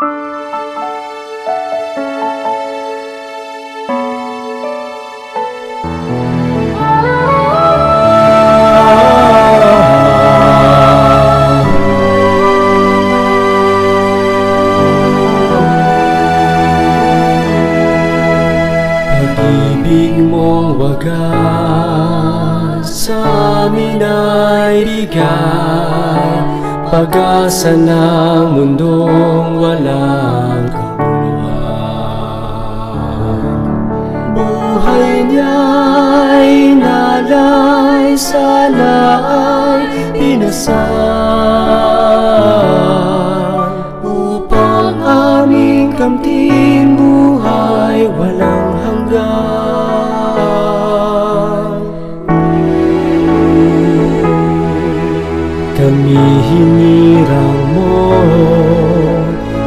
Pag-ibig mong wagas sa amin ay ligay, pag-asa ng mundong walang kabuluhan. Buhay niya'y nalay, sana ay pinasal, upang aming kamting buhay walang hanggan. Kami hinirang mo,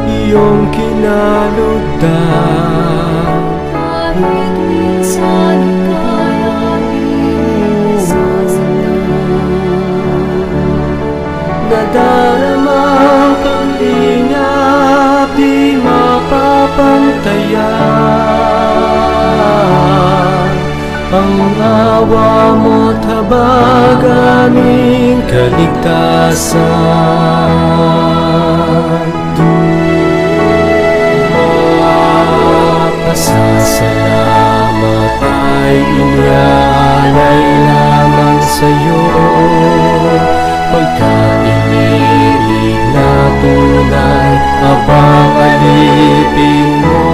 iyong kinalugdan, kahit minsan ika'y aming sasaktan. nadarama kang lingap di mapapantayan. Ang awa mo't habag aming kaligtasan. Pasasalamat ay inialay lamang sa'yo, pagkat inibig na tunay abang alipin mo.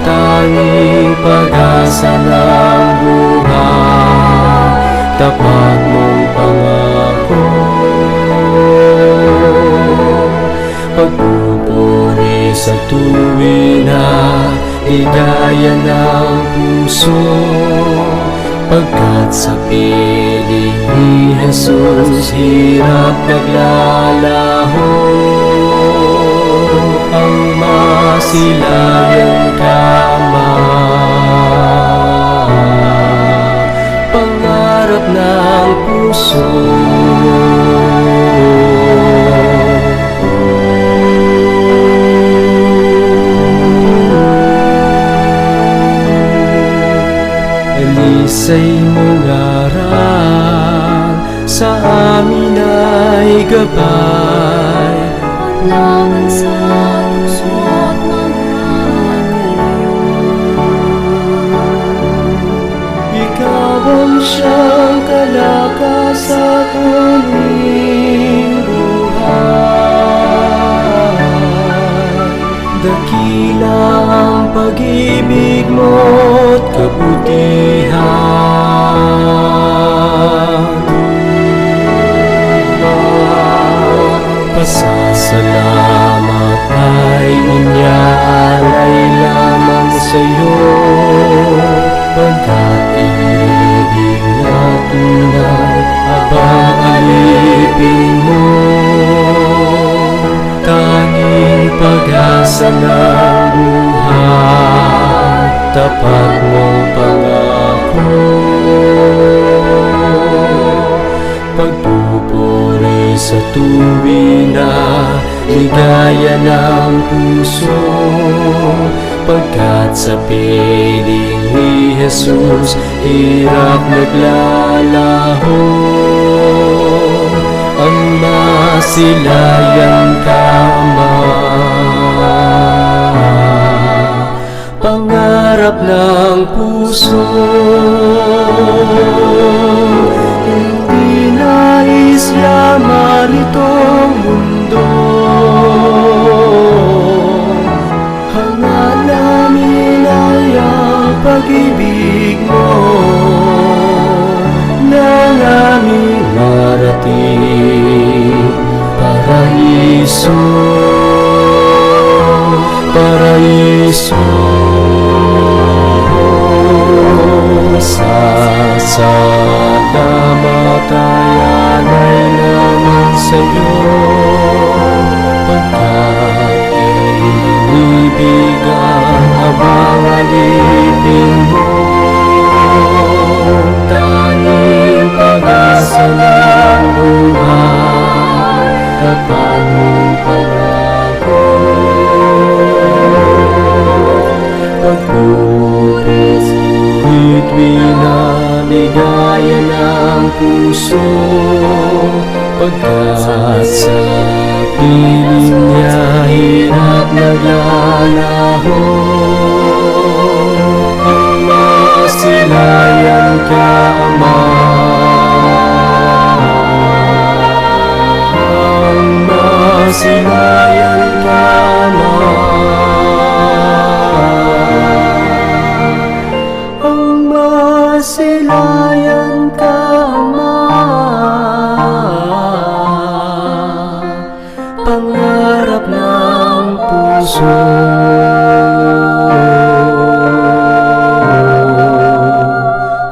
Tanging pag-asa ng buhay, tapat mong pangako. Pagpupuri sa tuwin na ligaya ng puso, pagkat sa piling ni Jesus hirap naglalaho. Ang masilayan ka man, pangarap ng puso. Elisa'y mong aral, sa amin ay gabay, Panlaban sa tukso at mga kalayo. ikaw ang siyang kalakas sa aming buhay. Dakila ang pag-ibig mo't kabutihan. Pasasalamat ay inyalay lamang sa'yo, pagkat inibig na tunay abang alipin mo. Tanging pag-asa ng buhay, tapat mong pangako. Pagpupuri sa tuwin na ligaya ng puso, pagkat sa piling ni Jesus hirap naglalaho. Ang masilayan ka man, pangarap ng puso. Hindi nais yaman itong mundo, hangad namin ay ang pag-ibig mo, nang aming marating paraiso. Paraiso. Salamat ay alay naman sa'yo, pagkat inibig ang abang alipin mo. Tanging pag-asa ng buhay, tapat mong pangako. puso, pagkat sa piling niya hirap naglalaho. Ang masilayan ka, Ama, ang masilayan ka, Ama, ang masilayan ka, Ama, pangarap ng puso.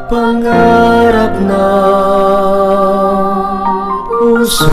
Pangarap ng puso.